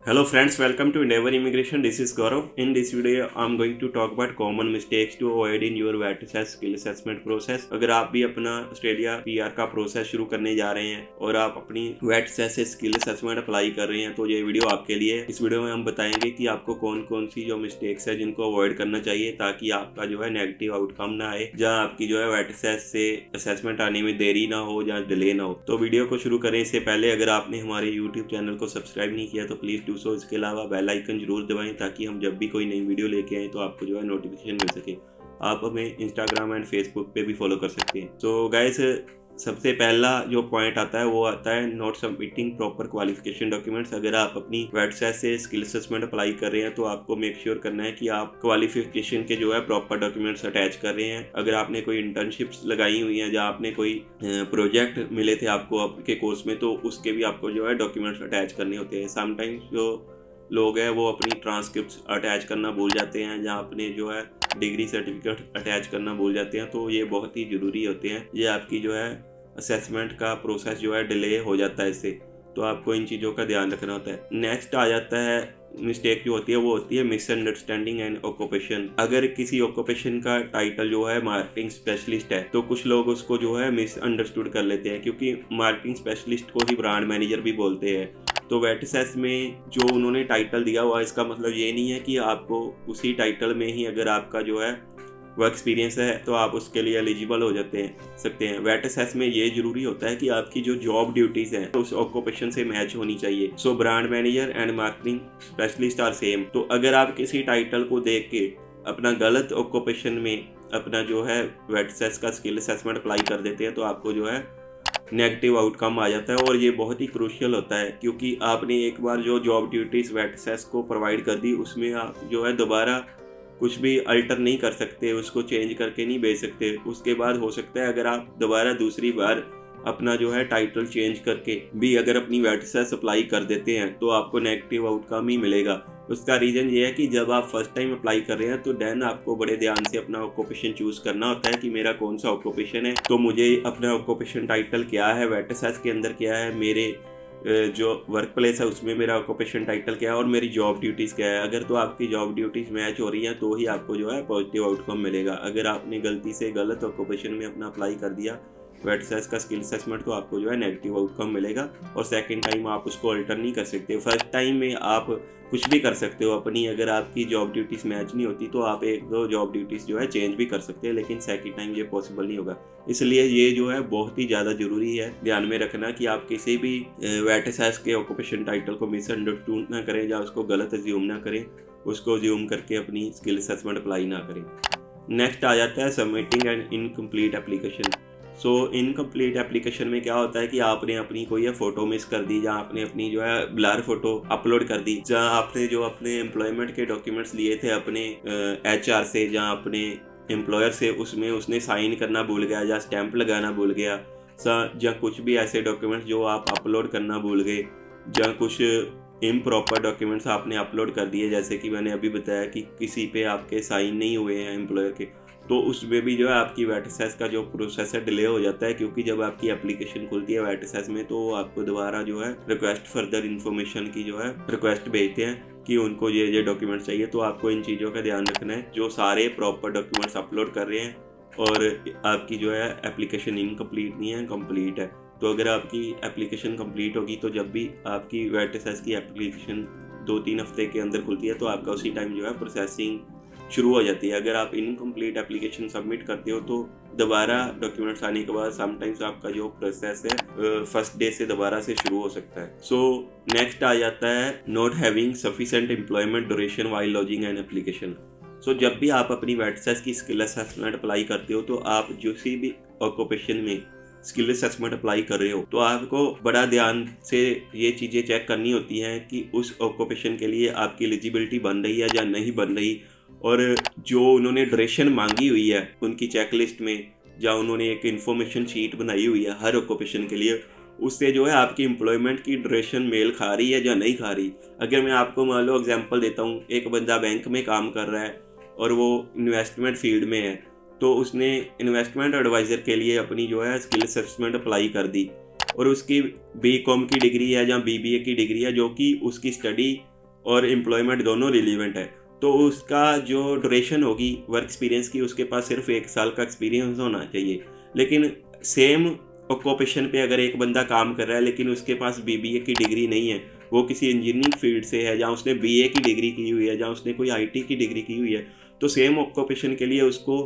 Hello friends, welcome to Endeavor Immigration. This is Gaurav. In this video, I'm going to talk about common mistakes to avoid in your VET skill assessment process. अगर आप भी अपना Australia PR का process शुरू करने जा रहे हैं और आप अपनी VET से स्किल असेसमेंट अप्लाई कर रहे हैं तो ये वीडियो आपके लिए। इस वीडियो में हम बताएंगे कि आपको कौन कौन सी जो मिस्टेक्स है जिनको अवॉइड करना चाहिए ताकि आपका जो है नेगेटिव आउटकम ना आए, जहाँ आपकी जो है VET से असेसमेंट आने में देरी ना हो या डिले ना हो। तो वीडियो को शुरू करें इससे पहले अगर आपने हमारे यूट्यूब चैनल को सब्सक्राइब नहीं किया तो प्लीज डू सो। इसके अलावा बेल आइकन जरूर दबाएं ताकि हम जब भी कोई नई वीडियो लेके आए तो आपको जो है नोटिफिकेशन मिल सके। आप हमें इंस्टाग्राम एंड फेसबुक पे भी फॉलो कर सकते हैं। तो गाइस, सबसे पहला जो पॉइंट आता है वो आता है not submitting proper qualification documents. अगर आप अपनी वेबसाइट से स्किल असेसमेंट अप्लाई कर रहे हैं तो आपको मेक श्योर करना है कि आप क्वालिफिकेशन के जो है प्रॉपर डॉक्यूमेंट्स अटैच कर रहे हैं। अगर आपने कोई इंटर्नशिप्स लगाई हुई हैं, जहाँ आपने कोई प्रोजेक्ट मिले थे आपको आपके कोर्स में, तो उसके भी आपको जो है डॉक्यूमेंट्स अटैच करने होते हैं। समटाइम्स जो लोग हैं वो अपनी ट्रांसक्रिप्ट्स अटैच करना भूल जाते हैं, जहाँ अपने जो है डिग्री सर्टिफिकेट अटैच करना भूल जाते हैं। तो ये बहुत ही ज़रूरी होते हैं। ये आपकी जो है असेसमेंट का प्रोसेस जो है डिले हो जाता है इससे, तो आपको इन चीज़ों का ध्यान रखना होता है। नेक्स्ट आ जाता है मिस्टेक जो होती है वो होती है मिसअंडरस्टैंडिंग एंड ऑक्यूपेशन। अगर किसी ऑक्यूपेशन का टाइटल जो है मार्केटिंग स्पेशलिस्ट है तो कुछ लोग उसको जो है मिसअंडरस्टूड कर लेते हैं, क्योंकि मार्केटिंग स्पेशलिस्ट को ही ब्रांड मैनेजर भी बोलते हैं। तो वेटसेस में जो उन्होंने टाइटल दिया हुआ इसका मतलब ये नहीं है कि आपको उसी टाइटल में ही अगर आपका जो है वो एक्सपीरियंस है तो आप उसके लिए एलिजिबल हो सकते हैं। वेटसेस में ये जरूरी होता है कि आपकी जो जॉब ड्यूटीज हैं तो उस ऑक्यूपेशन से मैच होनी चाहिए। So brand manager and marketing specialist are same. तो अगर आप किसी टाइटल को देख के अपना गलत ऑक्यूपेशन में अपना जो है वेटसेस का स्किल असेसमेंट अप्लाई कर देते हैं तो आपको जो है नेगेटिव आउटकम आ जाता है। और ये बहुत ही क्रूशियल होता है, क्योंकि आपने एक बार जो जॉब ड्यूटीज वेटसेस को प्रोवाइड कर दी उसमें आप जो है दोबारा कुछ भी अल्टर नहीं कर सकते, उसको चेंज करके नहीं भेज सकते। उसके बाद हो सकता है अगर आप दोबारा दूसरी बार अपना जो है टाइटल चेंज करके भी अगर अपनी वेटसेस अप्लाई कर देते हैं तो आपको नेगेटिव आउटकम ही मिलेगा। उसका रीज़न ये है कि जब आप फर्स्ट टाइम अप्लाई कर रहे हैं तो देन आपको बड़े ध्यान से अपना ऑक्यूपेशन चूज करना होता है कि मेरा कौन सा ऑक्यूपेशन है, तो मुझे अपना ऑक्यूपेशन टाइटल क्या है, वेटसेस के अंदर क्या है, मेरे जो वर्क प्लेस है उसमें मेरा ऑक्यूपेशन टाइटल क्या है और मेरी जॉब ड्यूटीज़ क्या है। अगर तो आपकी जॉब ड्यूटीज़ मैच हो रही हैं तो ही आपको जो है पॉजिटिव आउटकम मिलेगा। अगर आपने गलती से गलत ऑक्यूपेशन में अपना अप्लाई कर दिया वेटसेस का स्किल असेसमेंट तो आपको जो है नेगेटिव आउटकम मिलेगा और सेकंड टाइम आप उसको अल्टर नहीं कर सकते। फर्स्ट टाइम में आप कुछ भी कर सकते हो अपनी, अगर आपकी जॉब ड्यूटीज़ मैच नहीं होती तो आप एक दो जॉब ड्यूटीज़ जो है चेंज भी कर सकते हैं, लेकिन सेकंड टाइम ये पॉसिबल नहीं होगा। इसलिए ये जो है बहुत ही ज़्यादा ज़रूरी है ध्यान में रखना कि आप किसी भी वेटसेस के ऑक्यूपेशन टाइटल को मिसअंडरस्टूड ना करें या उसको गलत अज्यूम ना करें, उसको अज्यूम करके अपनी स्किल असेसमेंट अप्लाई ना करें। नेक्स्ट आ जाता है submitting and incomplete application. So incomplete application में क्या होता है कि आपने अपनी कोई फ़ोटो मिस कर दी, जहाँ आपने अपनी जो है ब्लर फोटो अपलोड कर दी, जहाँ आपने जो अपने एम्प्लॉयमेंट के डॉक्यूमेंट्स लिए थे अपने HR से, जहाँ अपने एम्प्लॉयर से, उसमें उसने साइन करना भूल गया या स्टैंप लगाना भूल गया, या कुछ भी ऐसे डॉक्यूमेंट्स जो आप अपलोड करना भूल गए, या कुछ इम्प्रॉपर डॉक्यूमेंट्स आपने अपलोड कर दिए, जैसे कि मैंने अभी बताया कि किसी पे आपके साइन नहीं हुए हैं एम्प्लॉयर के, तो उसमें भी जो है आपकी वेटसेस का जो प्रोसेस है डिले हो जाता है। क्योंकि जब आपकी एप्लीकेशन खुलती है वेटसेस में तो आपको दोबारा जो है रिक्वेस्ट फर्दर इन्फॉर्मेशन की जो है रिक्वेस्ट भेजते हैं कि उनको ये डॉक्यूमेंट्स चाहिए। तो आपको इन चीज़ों का ध्यान रखना है, जो सारे प्रॉपर डॉक्यूमेंट्स अपलोड कर रहे हैं और आपकी जो है एप्लीकेशन इनकम्प्लीट नहीं है, कम्प्लीट है। तो अगर आपकी एप्लीकेशन कम्प्लीट होगी तो जब भी आपकी वेटसेस की एप्लीकेशन 2-3 हफ्ते के अंदर खुलती है तो आपका उसी टाइम जो है प्रोसेसिंग शुरू हो जाती है। अगर आप इनकम्प्लीट एप्लीकेशन सबमिट करते हो तो दोबारा डॉक्यूमेंट्स आने के बाद समटाइम्स आपका जो प्रोसेस है फर्स्ट डे से दोबारा से शुरू हो सकता है। सो नेक्स्ट आ जाता है not having sufficient employment duration while lodging an application. So जब भी आप अपनी वेटसेस की स्किल असेसमेंट अप्लाई करते हो तो आप किसी भी ऑक्यूपेशन में स्किल असेसमेंट अप्लाई कर रहे हो तो आपको बड़ा ध्यान से ये चीज़ें चेक करनी होती हैं कि उस ऑक्यूपेशन के लिए आपकी एलिजिबिलिटी बन रही है या नहीं बन रही, और जो उन्होंने ड्यूरेशन मांगी हुई है उनकी चेकलिस्ट में, या उन्होंने एक इन्फॉर्मेशन शीट बनाई हुई है हर ऑक्यूपेशन के लिए, उससे जो है आपकी एम्प्लॉयमेंट की ड्यूरेशन मेल खा रही है या नहीं खा रही। अगर मैं आपको मान लो एग्जांपल देता हूँ, एक बंदा बैंक में काम कर रहा है और वो इन्वेस्टमेंट फील्ड में है, तो उसने इन्वेस्टमेंट एडवाइज़र के लिए अपनी जो है स्किल असेसमेंट अप्लाई कर दी और उसकी BCom की डिग्री है या BBA की डिग्री है, जो कि उसकी स्टडी और एम्प्लॉयमेंट दोनों रिलीवेंट है, तो उसका जो ड्यूरेशन होगी वर्क एक्सपीरियंस की, उसके पास सिर्फ 1 साल का एक्सपीरियंस होना चाहिए। लेकिन सेम ऑक्यूपेशन पे अगर एक बंदा काम कर रहा है लेकिन उसके पास बीबीए की डिग्री नहीं है, वो किसी इंजीनियरिंग फील्ड से है, जहाँ उसने बीए की डिग्री की हुई है, जहाँ उसने कोई आईटी की डिग्री की हुई है, तो सेम ऑक्यूपेशन के लिए उसको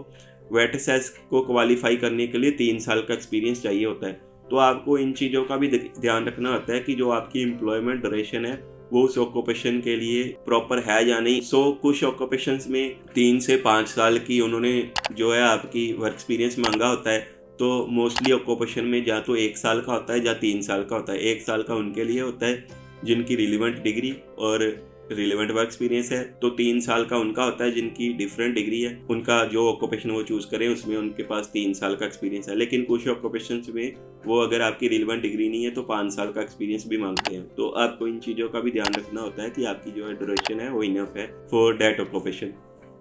वेटसेस को क्वालिफाई करने के लिए 3 साल का एक्सपीरियंस चाहिए होता है। तो आपको इन चीज़ों का भी ध्यान रखना होता है कि जो आपकी एम्प्लॉयमेंट ड्यूरेशन है वो उस ऑक्यूपेशन के लिए प्रॉपर है या नहीं। कुछ ऑक्यूपेशंस में 3 से 5 साल की उन्होंने जो है आपकी वर्क एक्सपीरियंस मांगा होता है, तो मोस्टली ऑक्यूपेशन में या तो 1 साल का होता है या 3 साल का होता है। 1 साल का उनके लिए होता है जिनकी रिलेवेंट डिग्री और रिलेवेंट वर्क एक्सपीरियंस है, तो 3 साल का उनका होता है जिनकी डिफरेंट डिग्री है, उनका जो ऑक्यूपेशन वो चूज करें उसमें उनके पास 3 साल का एक्सपीरियंस है। लेकिन कुछ ऑक्यूपेशंस में वो अगर आपकी रिलेवेंट डिग्री नहीं है तो 5 साल का एक्सपीरियंस भी मांगते हैं। तो आपको इन चीज़ों का भी ध्यान रखना होता है कि आपकी जो है ड्यूरेशन है वो इनफ है for that occupation.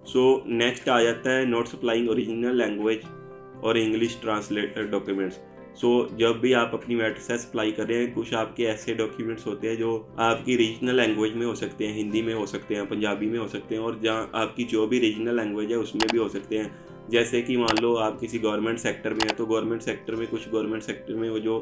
So next आ जाता है नॉट सप्लाइंग ओरिजिनल लैंग्वेज और इंग्लिश ट्रांसलेटेड डॉक्यूमेंट्स। जब भी आप अपनी वेटसेस अप्लाई कर रहे हैं, कुछ आपके ऐसे डॉक्यूमेंट्स होते हैं जो आपकी रीजनल लैंग्वेज में हो सकते हैं, हिंदी में हो सकते हैं, पंजाबी में हो सकते हैं, और जहाँ आपकी जो भी रीजनल लैंग्वेज है उसमें भी हो सकते हैं। जैसे कि मान लो आप किसी गवर्नमेंट सेक्टर में है, तो गवर्नमेंट सेक्टर में कुछ गवर्नमेंट सेक्टर में वो जो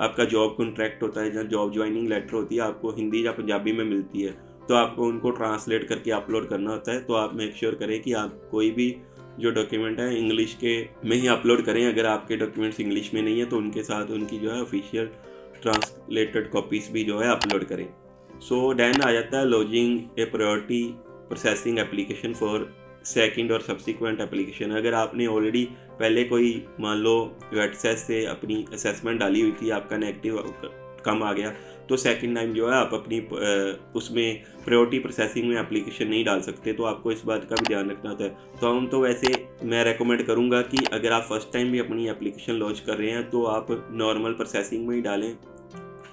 आपका जॉब कॉन्ट्रैक्ट होता है, जहाँ जॉब ज्वाइनिंग लेटर होती है, आपको हिंदी या पंजाबी में मिलती है, तो आपको उनको ट्रांसलेट करके अपलोड करना होता है। तो आप मेक श्योर करें कि आप कोई भी जो डॉक्यूमेंट है इंग्लिश के में ही अपलोड करें। अगर आपके डॉक्यूमेंट्स इंग्लिश में नहीं है तो उनके साथ उनकी जो है ऑफिशियल ट्रांसलेटेड कॉपीज भी जो है अपलोड करें। देन आ जाता है lodging A priority processing application for second और सब्सिक्वेंट एप्लीकेशन। अगर आपने ऑलरेडी पहले कोई मान लो वेटसेस से अपनी असेसमेंट डाली हुई थी, आपका नेगेटिव कम आ गया, तो सेकंड टाइम जो है आप अपनी उसमें प्रायोरिटी प्रोसेसिंग में एप्लीकेशन नहीं डाल सकते। तो आपको इस बात का भी ध्यान रखना होता है। तो हम तो वैसे मैं रेकमेंड करूंगा कि अगर आप फर्स्ट टाइम भी अपनी एप्लीकेशन लॉन्च कर रहे हैं तो आप नॉर्मल प्रोसेसिंग में ही डालें,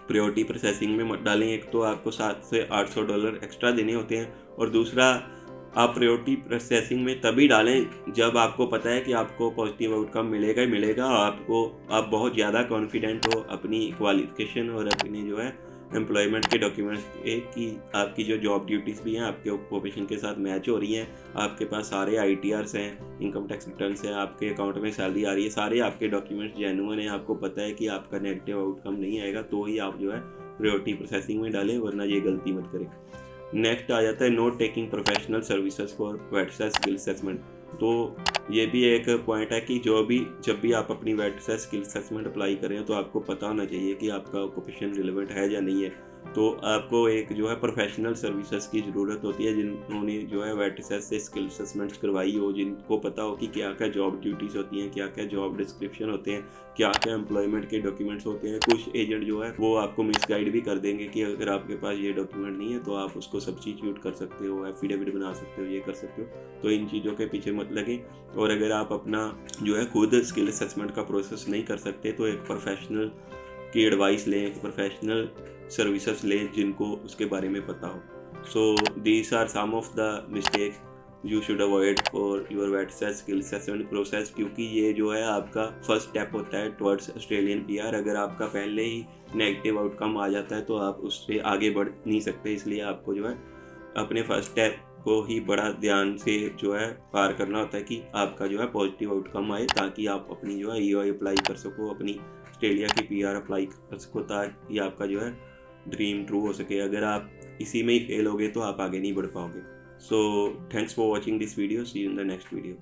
प्रायोरिटी प्रोसेसिंग में मत डालें। एक तो आपको $700 से $800 एक्स्ट्रा देने होते हैं, और दूसरा आप प्रायोरिटी प्रोसेसिंग में तभी डालें जब आपको पता है कि आपको पॉजिटिव आउटकम मिलेगा ही मिलेगा, आप बहुत ज़्यादा कॉन्फिडेंट हो अपनी क्वालिफिकेशन और अपने जो है एम्प्लॉयमेंट के डॉक्यूमेंट्स की आपकी जो जॉब ड्यूटीज़ भी हैं आपके ऑक्यूपेशन के साथ मैच हो रही हैं, आपके पास सारे ITRs हैं, इनकम टैक्स रिटर्न्स हैं, आपके अकाउंट में सैलरी आ रही है, सारे आपके डॉक्यूमेंट्स जेन्युइन हैं, आपको पता है कि आपका नेगेटिव आउटकम नहीं आएगा, तो ही आप जो है प्रायोरिटी प्रोसेसिंग में डालें, वरना ये गलती मत करें। नेक्स्ट आ जाता है not taking professional services for VETASSESS skill assessment. तो ये भी एक पॉइंट है कि जब भी आप अपनी वेटसेस स्किल असेसमेंट अप्लाई करें तो आपको पता होना चाहिए कि आपका ऑक्यूपेशन रिलेवेंट है या नहीं है। तो आपको एक जो है प्रोफेशनल सर्विसेज की ज़रूरत होती है जिन्होंने जो है वेटसेस से स्किल असेसमेंट्स करवाई हो, जिनको पता हो कि क्या क्या जॉब ड्यूटीज़ होती हैं, क्या क्या जॉब डिस्क्रिप्शन होते हैं, क्या क्या एम्प्लॉयमेंट के डॉक्यूमेंट्स होते हैं। कुछ एजेंट जो है वो आपको मिसगाइड भी कर देंगे कि अगर आपके पास ये डॉक्यूमेंट नहीं है तो आप उसको सब्स्टिट्यूट कर सकते हो, एफिडेविट बना सकते हो, ये कर सकते हो। तो इन चीज़ों के पीछे मत लगें, और अगर आप अपना जो है खुद स्किल असेसमेंट का प्रोसेस नहीं कर सकते तो एक प्रोफेशनल की एडवाइस लें, एक प्रोफेशनल सर्विसेज लें जिनको उसके बारे में पता हो। These are some of the mistakes you should avoid for your VETASSESS skill assessment process, क्योंकि ये जो है आपका फर्स्ट स्टेप होता है टुवर्ड्स ऑस्ट्रेलियन PR। अगर आपका पहले ही नेगेटिव आउटकम आ जाता है तो आप उससे आगे बढ़ नहीं सकते, इसलिए आपको जो है अपने फर्स्ट स्टेप को ही बड़ा ध्यान से जो है पार करना होता है कि आपका जो है पॉजिटिव आउटकम आए, ताकि आप अपनी जो है EOI अप्लाई कर सको, अपनी ऑस्ट्रेलिया की PR अप्लाई कर सको, ताकि आपका जो है ड्रीम ट्रू हो सके। अगर आप इसी में ही फेल होगे तो आप आगे नहीं बढ़ पाओगे। Thanks for watching this video, see you in the next video.